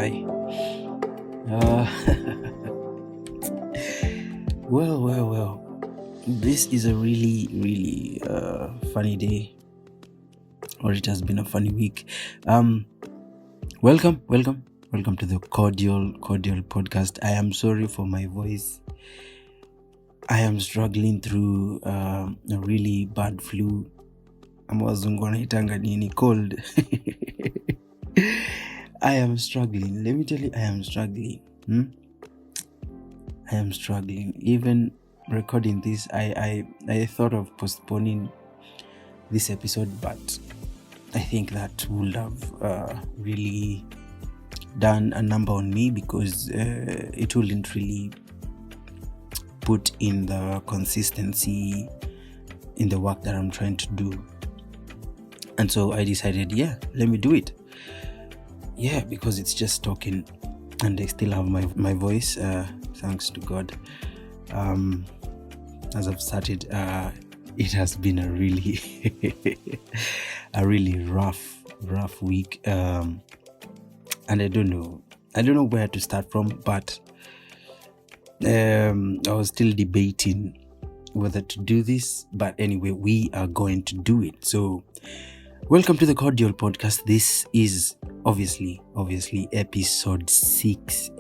Hi. Uh, well. This is a really funny day, or it has been a funny week. Welcome to the cordial podcast. I am sorry for my voice. I am struggling through a really bad flu. Amawazungu wanaitanga nini, cold. I am struggling. Let me tell you, I am struggling. I am struggling. Even recording this, I thought of postponing this episode, but I think that would have really done a number on me, because it wouldn't really put in the consistency in the work that I'm trying to do. And so I decided, let me do it. Because it's just talking and I still have my voice, thanks to God. As I've started, it has been a really rough week, and I don't know where to start from, but I was still debating whether to do this, but anyway, we are going to do it. So welcome to the Cordial Podcast. This is obviously episode 6,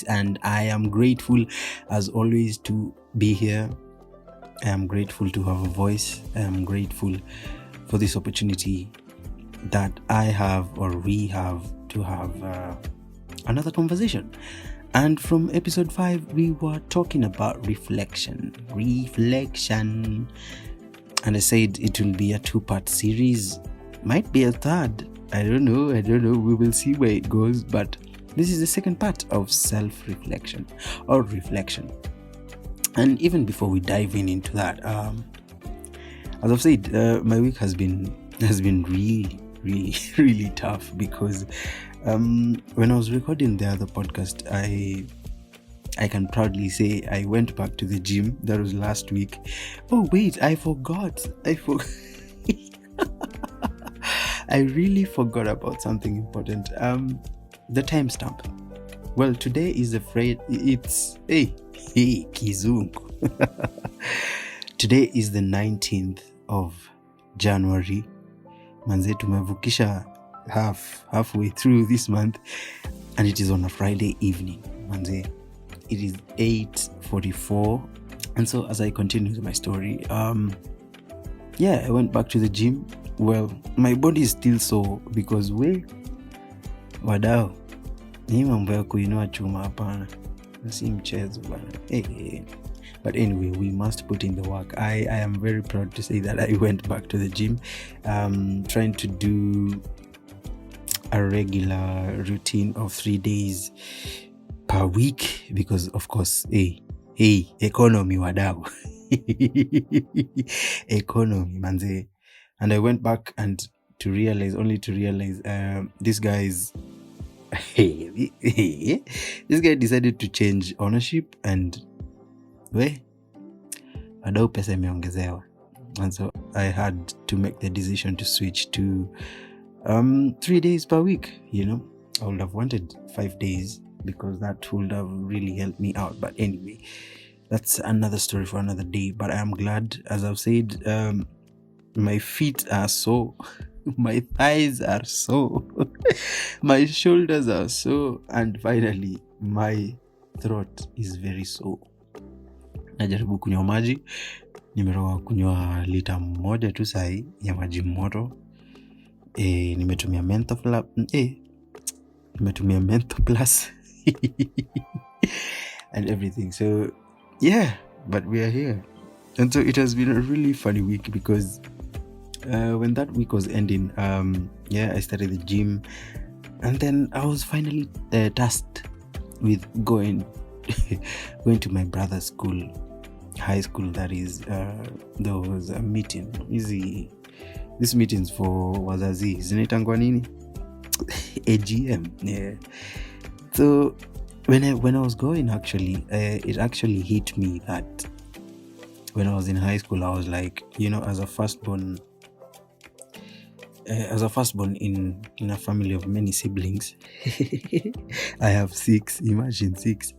and I am grateful as always to be here. I am grateful to have a voice. I am grateful for this opportunity that I have, or we have, to have another conversation. And from episode 5, we were talking about reflection. And I said it will be a 2-part series, might be a third. I don't know. We will see where it goes. But this is the second part of self-reflection or reflection. And even before we dive into that, as I've said, my week has been really tough, because when I was recording the other podcast, I can proudly say I went back to the gym. That was last week. Oh wait, I forgot. I really forgot about something important. The timestamp. Well, today is the Friday. It's Kizungu. Today is the 19th of January. Manze, tumevukisha halfway through this month, and it is on a Friday evening. Manze, it is 8:44, and so as I continue with my story, I went back to the gym. Well, my body is still sore because wadao, ni mambo ya kuinua chuma hapana, si mchezo bana. But anyway, we must put in the work. I am very proud to say that I went back to the gym, trying to do a regular routine of 3 days per week, because of course, economy wadau. Economy manze. And I went back only to realize this guy decided to change ownership, and wadau pesa imeongezewa. And so I had to make the decision to switch to 3 days per week. I would have wanted 5 days, because that would have really helped me out. But anyway, that's another story for another day. But I am glad, as I've said, my feet are sore, my thighs are sore, my shoulders are sore, and finally my throat is very sore. Najaribu kunywa maji. Nimeroga kunywa lita 1 tu sahi ya maji moto. Nimetumia Menthol Plus and everything. So but we are here. And so it has been a really funny week, because when that week was ending, I started the gym, and then I was finally tasked with going to my brother's school, high school, that is. There was a meeting. These meetings for wazazi zinaitangwa nini? AGM. So when I was going, actually, it actually hit me that when I was in high school, I was like, as a firstborn, as a firstborn in a family of many siblings, I have 6. Imagine 6.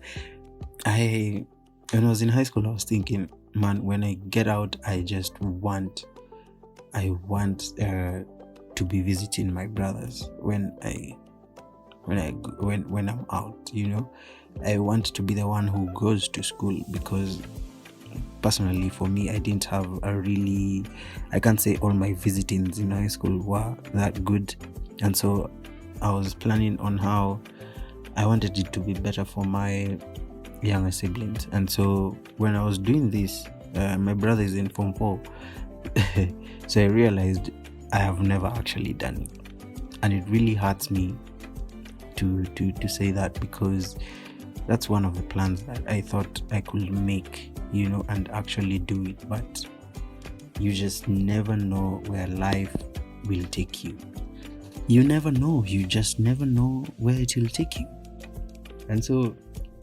When I was in high school, I was thinking, man, when I get out, I want to be visiting my brothers when I'm out. I want to be the one who goes to school, because personally for me, I didn't have I can't say all my visitings in high school were that good, and so I was planning on how I wanted it to be better for my younger siblings. And so when I was doing this, my brother is in Form 4, so I realized I have never actually done it, and it really hurts me to say that, because that's one of the plans that I thought I could make, and actually do it. But you just never know where life will take you. You never know. You just never know where it will take you. And so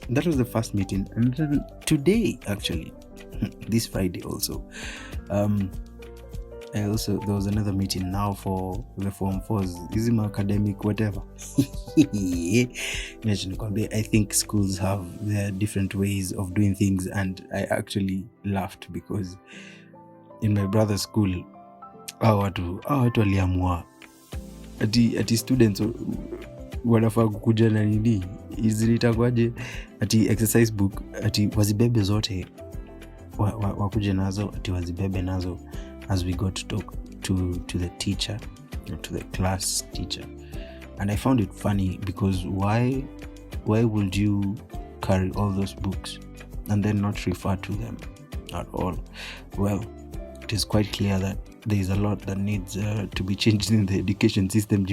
that was the first meeting. And then today, actually, this Friday also, there was another meeting now for the Form 4s. Is it my academic, whatever? I think schools have their different ways of doing things, and I actually laughed because in my brother's school, watu waliamua ati students wanafaa kukuja na nini izilitakwaje, ati exercise book ati wazibebe zote, wakuje nazo, ati wazibebe nazo as we got to talk to the teacher, to the class teacher. And I found it funny, because why would you carry all those books and then not refer to them at all? Well, it is quite clear that there is a lot that needs to be changed in the education system.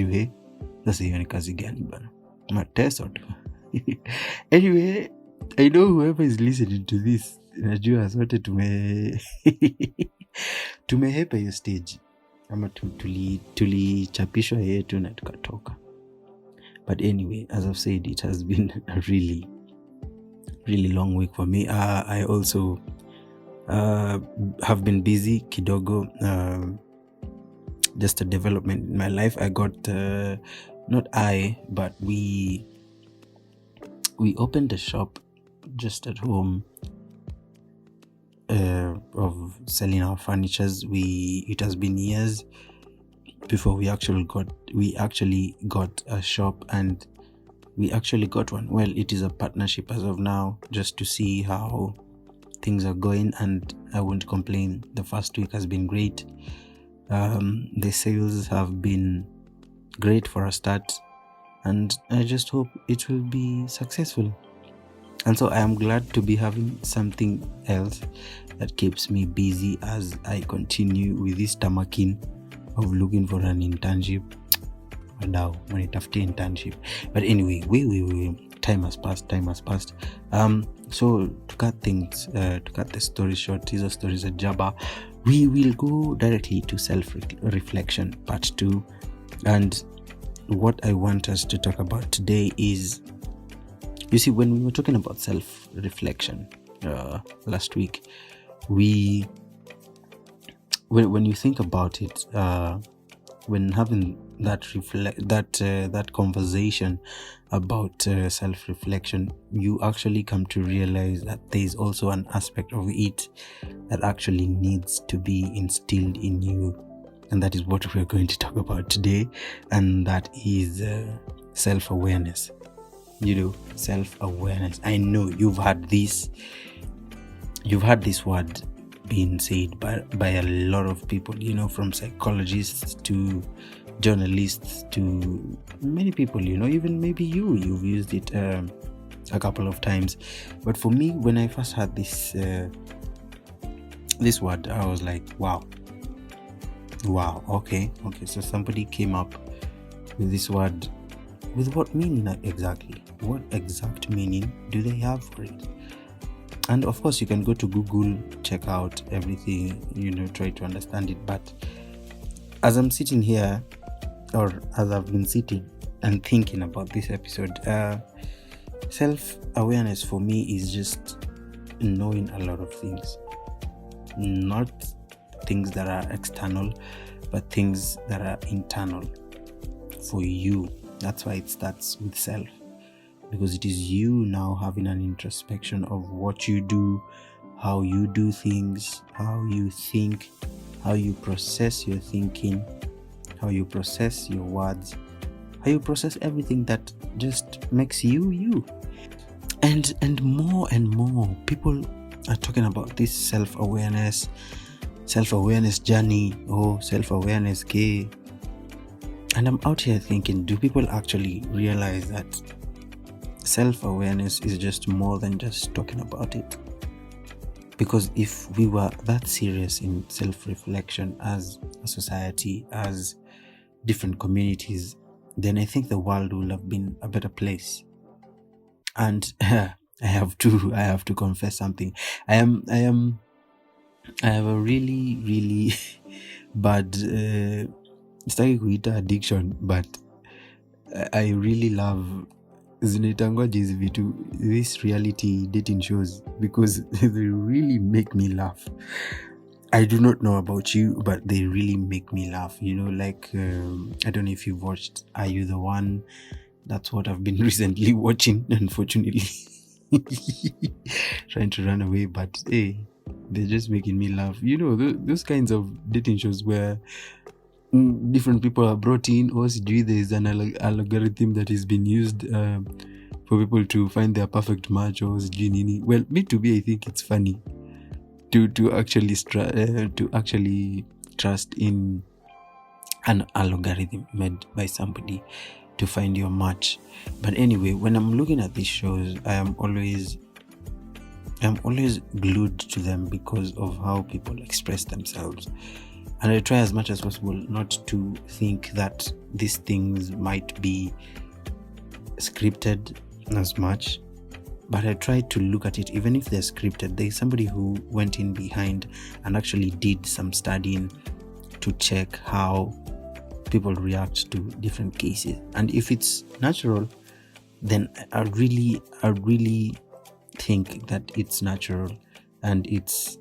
Sasa hiyo ni kazi gani bana? Mateso tu. Anyway, I know whoever is listening to this, najua sote tumehepa hiyo stage, ama tulichapishwa yetu na tukatoka. But anyway, as I've said, it has been a really, really long week for me. I also have been busy kidogo. Just a development in my life. I got but we opened a shop just at home of selling our furnitures. It has been years before we actually got a shop, and we actually got one. Well, it is a partnership as of now, just to see how things are going, and I won't complain. The first week has been great. The sales have been great for a start, and I just hope it will be successful. And so I am glad to be having something else that keeps me busy as I continue with this tamakin of looking for an internship. But anyway, we time has passed. So to cut the story short, these are stories at Jabba. We will go directly to self-reflection part 2, and what I want us to talk about today is, you see, when we were talking about self-reflection last week, when you think about it, when having that conversation about self-reflection, you actually come to realize that there is also an aspect of it that actually needs to be instilled in you, and that is what we're going to talk about today, and that is self-awareness. Self-awareness. I know you've had this word being said by a lot of people, from psychologists to journalists to many people, even maybe you've used it a couple of times. But for me, when I first had this word, I was like, wow, okay, so somebody came up with this word. With what meaning exactly? What exact meaning do they have for it? And of course, you can go to Google, check out everything, try to understand it. But as I'm sitting here, or as I've been sitting and thinking about this episode, self-awareness for me is just knowing a lot of things. Not things that are external, but things that are internal for you. That's why it starts with self, because it is you now having an introspection of what you do, how you do things, how you think, how you process your thinking, how you process your words, how you process everything that just makes you you. And more people are talking about this self-awareness journey, or self-awareness gay. And I'm out here thinking, do people actually realize that self-awareness is just more than just talking about it? Because if we were that serious in self-reflection as a society, as different communities, then I think the world would have been a better place. And I have to confess something. I have a really bad sitaki kuita addiction, but I really love zinaitangwaje hizi vitu, this reality dating shows, because they really make me laugh. I do not know about you, but they really make me laugh. Like I don't know if you've watched Are You the One? That's what I've been recently watching, unfortunately. Trying to run away, but hey, they're just making me laugh. Those kinds of dating shows where different people are brought in, or there's an algorithm that is being used for people to find their perfect match, or well, me to be, I think it's funny to actually trust in an algorithm made by somebody to find your match. But anyway, when I'm looking at these shows, I'm always glued to them because of how people express themselves. And I try as much as possible not to think that these things might be scripted as much, but I try to look at it, even if they're scripted, there's somebody who went in behind and actually did some studying to check how people react to different cases. And if it's natural, then I really think that it's natural, and it's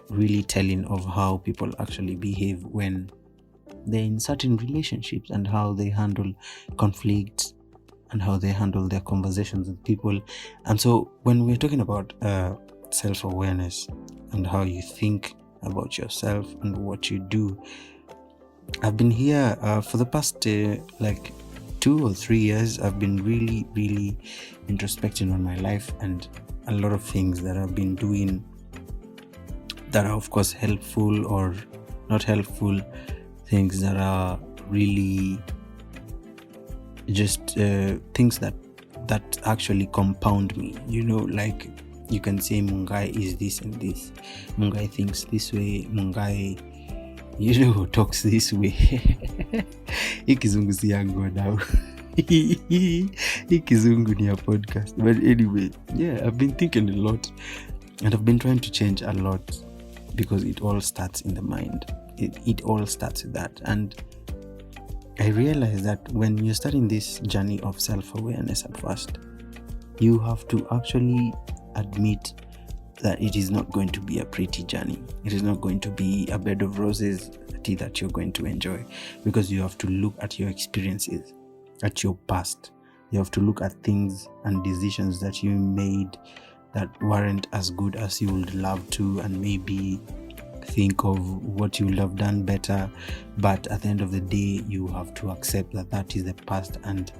really telling of how people actually behave when they're in certain relationships, and how they handle conflicts, and how they handle their conversations with people. And so when we're talking about self-awareness and how you think about yourself and what you do, I've been here for the past 2 or 3 years. I've been really introspecting on my life, and a lot of things that I've been doing that are of course helpful or not helpful, things that are really just things that actually compound me. Like you can say Mungai is this and this, Mungai thinks this way, Mungai talks this way. Hii kizungu si yangu now. Hii kizungu ni ya podcast. But anyway, yeah, I've been thinking a lot, and I've been trying to change a lot, because it all starts in the mind. It all starts with that. And I realized that when you're starting this journey of self-awareness at first, you have to actually admit that it is not going to be a pretty journey. It is not going to be a bed of roses tea that you're going to enjoy, because you have to look at your experiences, at your past. You have to look at things and decisions that you made that weren't as good as you would love to, and maybe think of what you would have done better. But at the end of the day, you have to accept that that is the past, and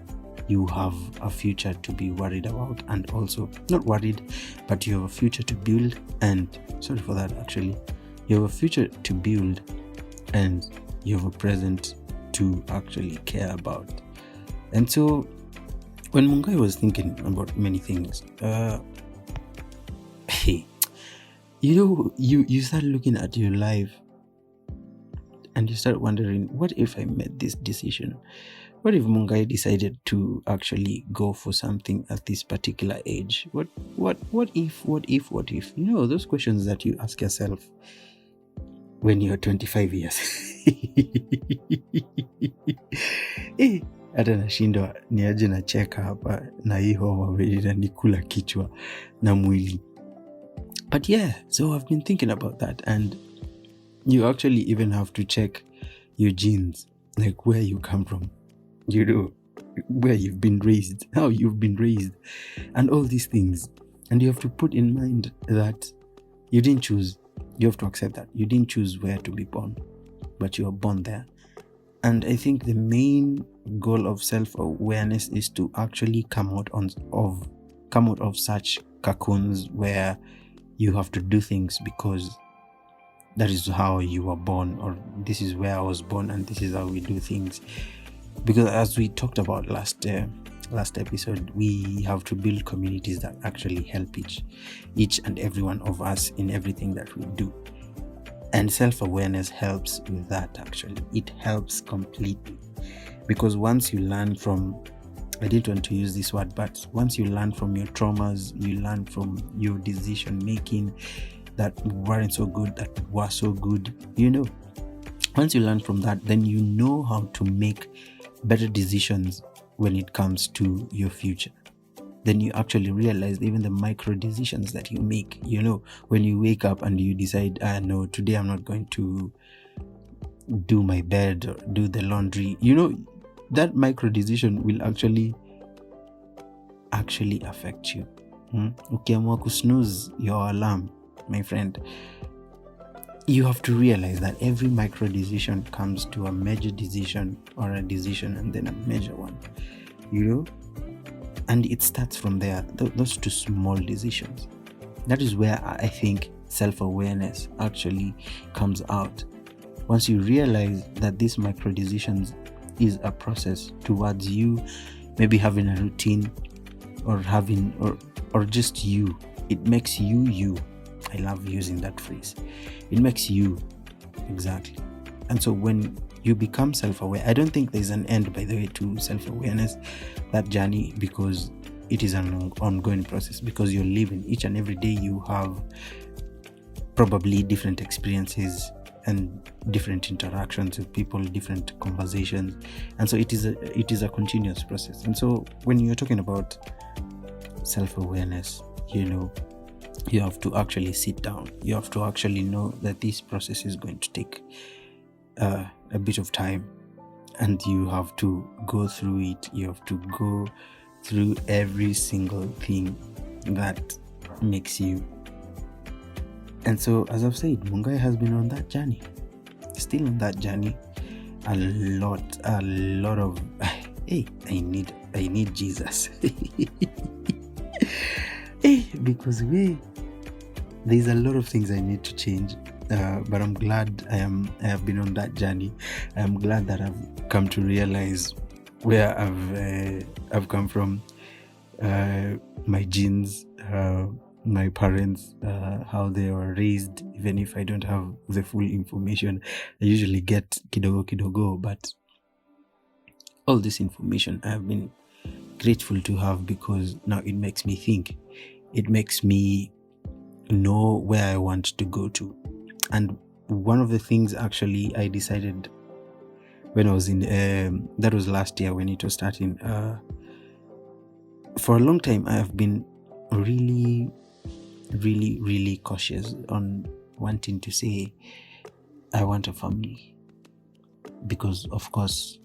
you have a future to be worried about, and also not worried, but you have a future to build. And sorry for that, actually, you have a future to build, and you have a present to actually care about. And so when Mungai was thinking about many things, you start looking at your life, and you start wondering, what if I made this decision? What if Mungai decided to actually go for something at this particular age? What if? Those questions that you ask yourself when you're 25 years. Hata nashindwa niaje na cheka hapa na hii homa inanikula kichwa na mwili. But yeah, so I've been thinking about that, and you actually even have to check your genes, like where you come from, where you've been raised, how you've been raised, and all these things. And you have to put in mind that you didn't choose. You have to accept that you didn't choose where to be born, but you are born there. And I think the main goal of self-awareness is to actually come out of such cocoons where you have to do things because that is how you were born, or this is where I was born and this is how we do things. Because as we talked about last episode, we have to build communities that actually help each and every one of us in everything that we do. And self-awareness helps with that. Actually, it helps completely, because once you learn from, I didn't want to use this word, but once you learn from your traumas, you learn from your decision making that weren't so good, that were so good, once you learn from that, then you know how to make better decisions when it comes to your future. Then you actually realize even the micro decisions that you make, when you wake up and you decide, no, today I'm not going to do my bed or do the laundry, that micro decision will actually affect you. Ukiamua kusnooze your alarm, my friend, you have to realize that every micro decision comes to a major decision, or a decision and then a major one, and it starts from there, those two small decisions. That is where I think self-awareness actually comes out. Once you realize that these micro decisions is a process towards you maybe having a routine, or having or just you, it makes you. I love using that phrase. It makes you, exactly. And so when you become self-aware, I don't think there's an end, by the way, to self-awareness, that journey, because it is an ongoing process, because you're living each and every day. You have probably different experiences and different interactions with people, different conversations, and so it is a continuous process. And so when you're talking about self-awareness, you have to actually sit down. You have to actually know that this process is going to take a bit of time, and you have to go through it. You have to go through every single thing that makes you. And so, as I've said, Mungai has been on that journey, still on that journey. A lot of hey, I need Jesus. Because there's a lot of things I need to change, but I'm glad I have been on that journey. I'm glad that I've come to realize where I've come from, my genes, my parents, how they were raised. Even if I don't have the full information, I usually get kidogo, but all this information I have been grateful to have, because now it makes me think. It makes me know where I want to go to. And one of the things actually I decided when I was in that was last year when it was starting. For a long time I have been really, really, really cautious on wanting to say I want a family, because of course,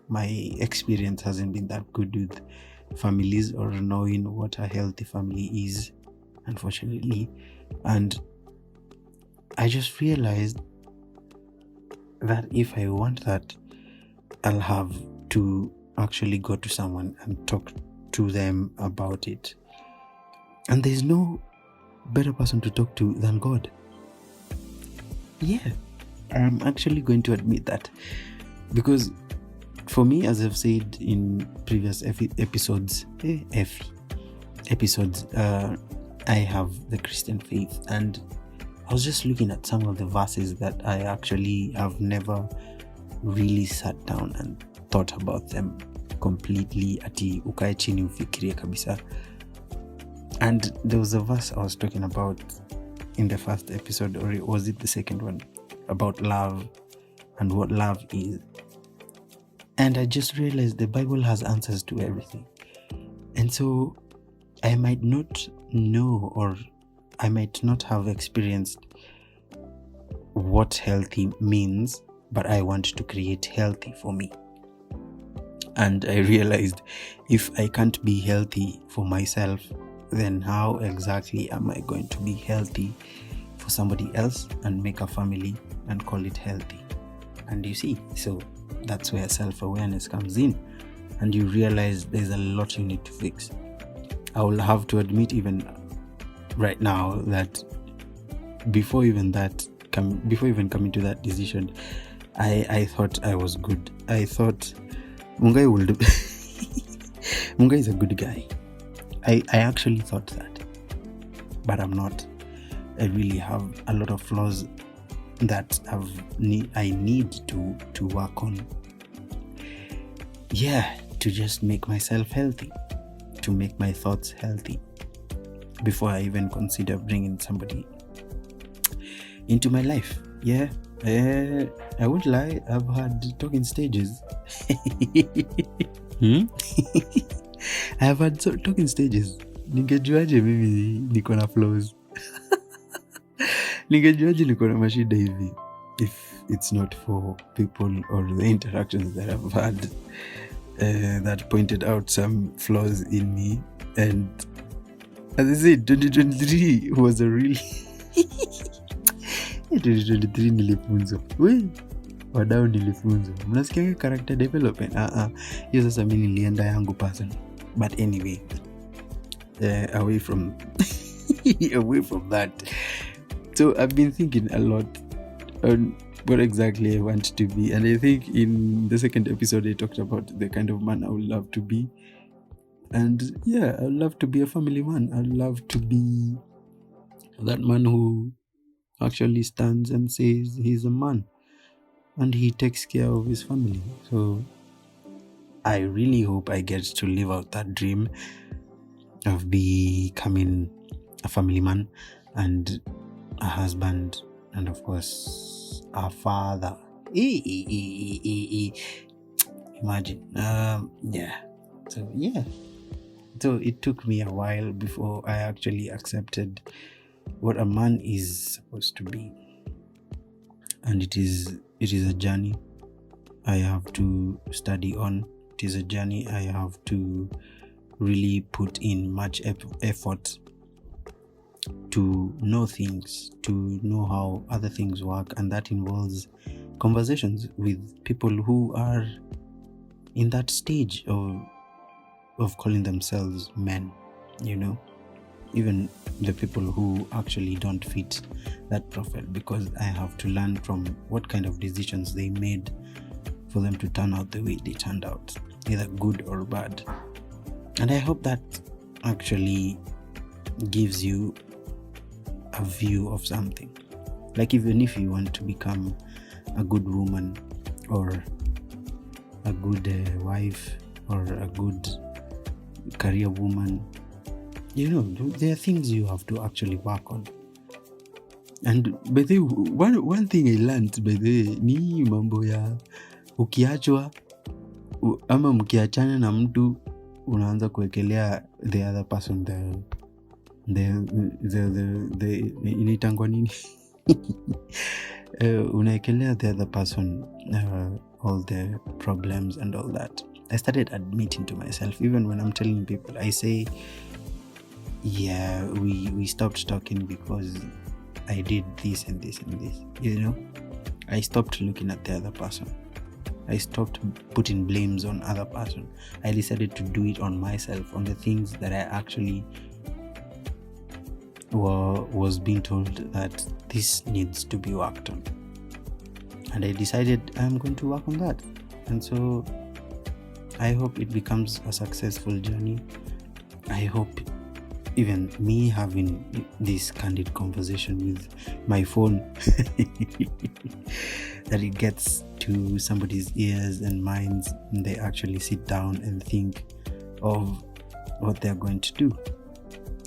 my experience hasn't been that good with families, or knowing what a healthy family is, unfortunately. And I just realized that if I want that, I'll have to actually go to someone and talk to them about it. And there's no better person to talk to than God. I'm actually going to admit that, because for me, as I've said in previous episodes, I have the Christian faith, and I was just looking at some of the verses that I actually have never really sat down and thought about them completely. Ati ukae chini ufikirie kabisa. And there was a verse I was talking about in the first episode, or was it the second one, about love and what love is. And I just realized the Bible has answers to everything. And so I might not know, or I might not have experienced what healthy means, but I want to create healthy for me. And I realized if I can't be healthy for myself, then how exactly am I going to be healthy for somebody else and make a family and call it healthy? And you see, so that's where self-awareness comes in, and you realize there's a lot you need to fix. I will have to admit even right now that before even coming to that decision, I thought I was good. I thought Mungai Mungai is a good guy. I actually thought that, but I'm not. I really have a lot of flaws that I need to work on. Yeah, to just make myself healthy, to make my thoughts healthy before I even consider bringing somebody into my life. Yeah, I won't lie, I've had talking stages. I have had talking stages. Ningejuaje mimi niko na flaws? Ningejuaje niko na mashida hivi if it's not for people or the interactions that I've had that pointed out some flaws in me. And as I said, 2023 was a really 2023 nilifunzwa. Wadau nilifunzwa. Mnasikia character development? Hiyo sasa mimi nilienda yangu person. But anyway, away from that. So I've been thinking a lot on what exactly I want to be. And I think in the second episode I talked about the kind of man I would love to be. And yeah, I would love to be a family man. I would love to be that man who actually stands and says he's a man and he takes care of his family. So I really hope I get to live out that dream of becoming a family man and a husband and of course a father. Imagine. So it took me a while before I actually accepted what a man is supposed to be, and it is a journey I have to study on. It is a journey I have to really put in much effort to know things, to know how other things work, and that involves conversations with people who are in that stage of calling themselves men, even the people who actually don't fit that profile, because I have to learn from what kind of decisions they made for them to turn out the way they turned out, either good or bad. And I hope that actually gives you a view of something. Like, even if you want to become a good woman or a good wife or a good career woman, there are things you have to actually work on. And by the way, one thing I learned by the way, ni mambo ya ukiachwa ama mkiachana na mtu unaanza kuwekelea the other person the inaitangwa nini unaekelea the other person all the problems and all that. I started admitting to myself, even when I'm telling people, I say, yeah, we stopped talking because I did this and this and this. I stopped looking at the other person. I stopped putting blames on other person. I decided to do it on myself, on the things that I actually was being told that this needs to be worked on. And I decided I'm going to work on that. And so I hope it becomes a successful journey. I hope even me having this candid conversation with my phone that it gets to somebody's ears and minds, and they actually sit down and think of what they're going to do.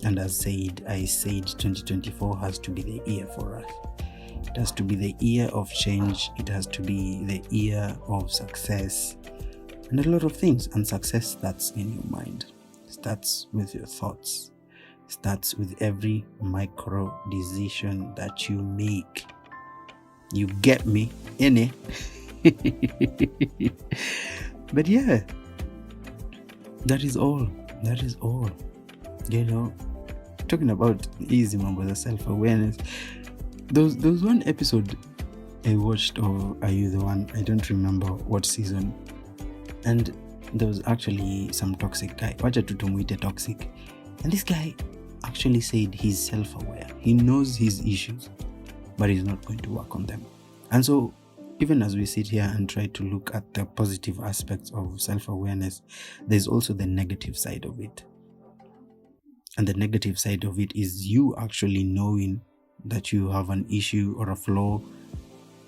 And I said 2024 has to be the year for us. It has to be the year of change. It has to be the year of success and a lot of things. And success starts in your mind, starts with your thoughts, starts with every micro decision that you make. You get me, innit? But yeah, that is all. Talking about easy mambo, the self-awareness. There was one episode I watched, or Are You the One? I don't remember what season. And there was actually some toxic guy. Wacha tutumuite toxic. And this guy actually said he's self-aware. He knows his issues, but he's not going to work on them. And so, even as we sit here and try to look at the positive aspects of self-awareness, there's also the negative side of it. And the negative side of it is you actually knowing that you have an issue or a flaw,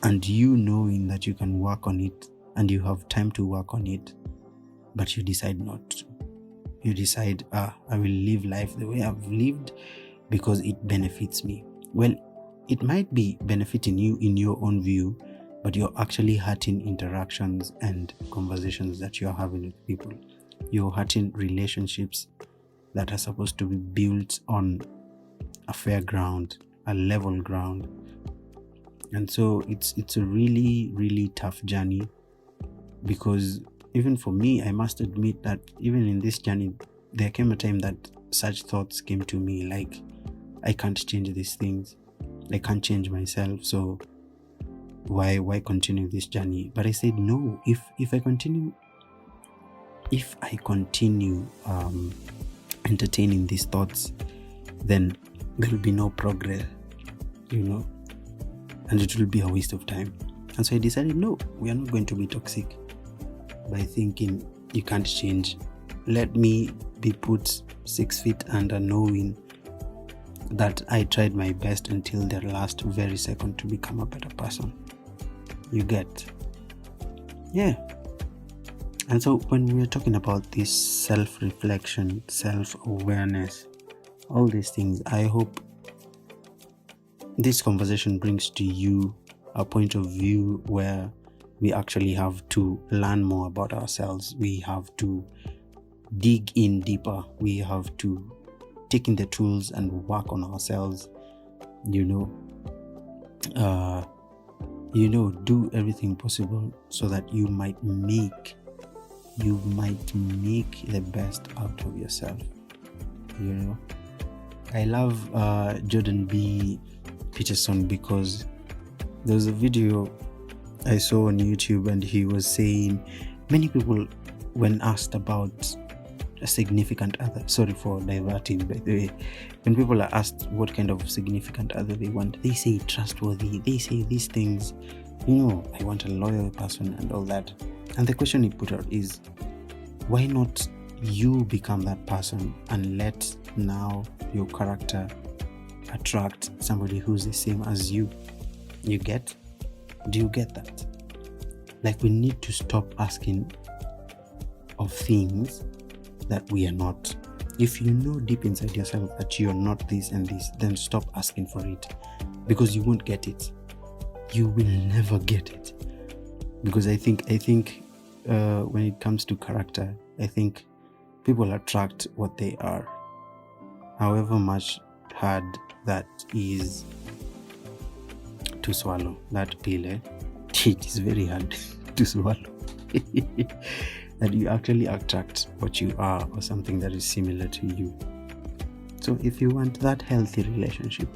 and you knowing that you can work on it and you have time to work on it, but you decide not to. You decide, I will live life the way I've lived because it benefits me. Well, it might be benefiting you in your own view, but you're actually hurting interactions and conversations that you're having with people. You're hurting relationships that are supposed to be built on a fair ground, a level ground. And so it's a really, really tough journey, because even for me, I must admit that even in this journey, there came a time that such thoughts came to me, like, I can't change these things. I can't change myself, so why continue this journey? But I said, no, if I continue entertaining these thoughts, then there will be no progress, and it will be a waste of time. And so I decided, no, we are not going to be toxic by thinking you can't change. Let me be put 6 feet under, knowing that I tried my best until the last very second to become a better person. You get? Yeah. And so when we're talking about this self-reflection, self-awareness, all these things, I hope this conversation brings to you a point of view where we actually have to learn more about ourselves. We have to dig in deeper. We have to take in the tools and work on ourselves. Do everything possible so that you might make the best out of yourself. I love Jordan B. Peterson, because there was a video I saw on YouTube, and he was saying many people, when asked about a significant other, sorry for diverting, by the way, when people are asked what kind of significant other they want, they say trustworthy, they say these things, I want a loyal person and all that. And the question he put out is, why not you become that person and let now your character attract somebody who's the same as you? Do you get that? Like, we need to stop asking of things that we are not. If you know deep inside yourself that you're not this and this, then stop asking for it, because you won't get it. You will never get it. Because I think when it comes to character, I think people attract what they are, however much hard that is to swallow. That pill, it is very hard to swallow. That you actually attract what you are, or something that is similar to you. So if you want that healthy relationship,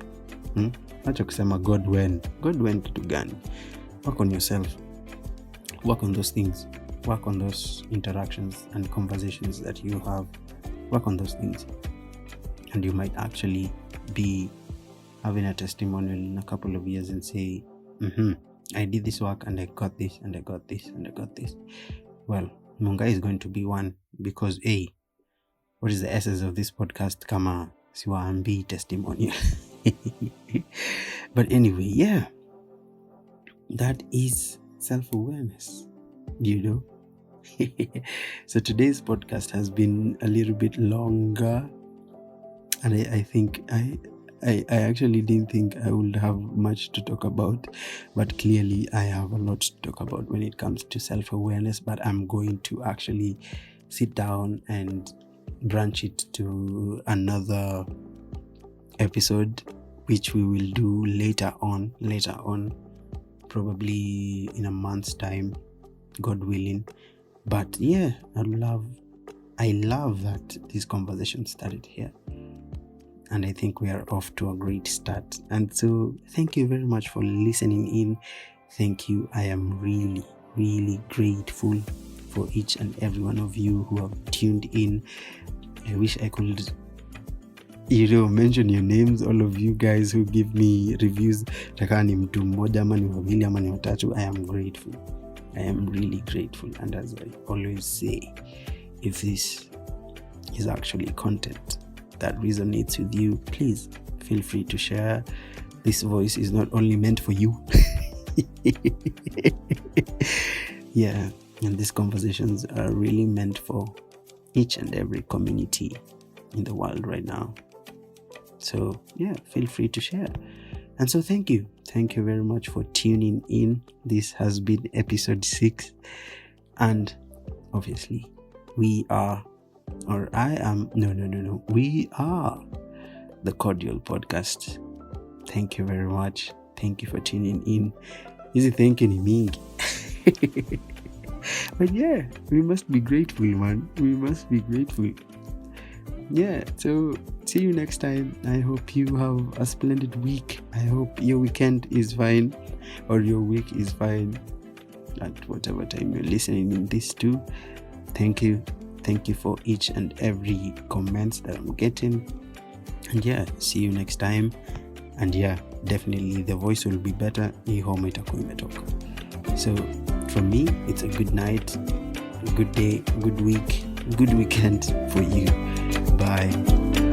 acha kusema God went kitu gani? Work on yourself. Work on those things. Work on those interactions and conversations that you have. Work on those things, and you might actually be having a testimonial in a couple of years and say, I did this work and I got this and I got this and I got this. Well, Mungai is going to be one, because what is the essence of this podcast? Kama siwaambi testimonial. But anyway, yeah, that is self-awareness, So today's podcast has been a little bit longer, and I think I actually didn't think I would have much to talk about, but clearly I have a lot to talk about when it comes to self-awareness. But I'm going to actually sit down and branch it to another episode, which we will do later on, probably in a month's time, God willing. But yeah, I love that this conversation started here, and I think we are off to a great start. And so thank you very much for listening in. Thank you. I am really, really grateful for each and every one of you who have tuned in. I wish I could mention your names, all of you guys who give me reviews. Taka ni mtu mmoja ama ni wawili ama ni watatu. I am grateful. I am really grateful. And as I always say, if this is actually content that resonates with you, please feel free to share. This voice is not only meant for you. Yeah, and these conversations are really meant for each and every community in the world right now. So yeah, feel free to share. And so thank you very much for tuning in. This has been episode 6, and obviously we are the Cordial Podcast. Thank you very much. Thank you for tuning in. Easy thinking me. But yeah, we must be grateful, man. We must be grateful. Yeah, so see you next time. I hope you have a splendid week. I hope your weekend is fine, or your week is fine at whatever time you're listening in this too. Thank you for each and every comments that I'm getting. And yeah, see you next time. And yeah, definitely the voice will be better. So from me, it's a good night, a good day, good week, good weekend for you. Bye.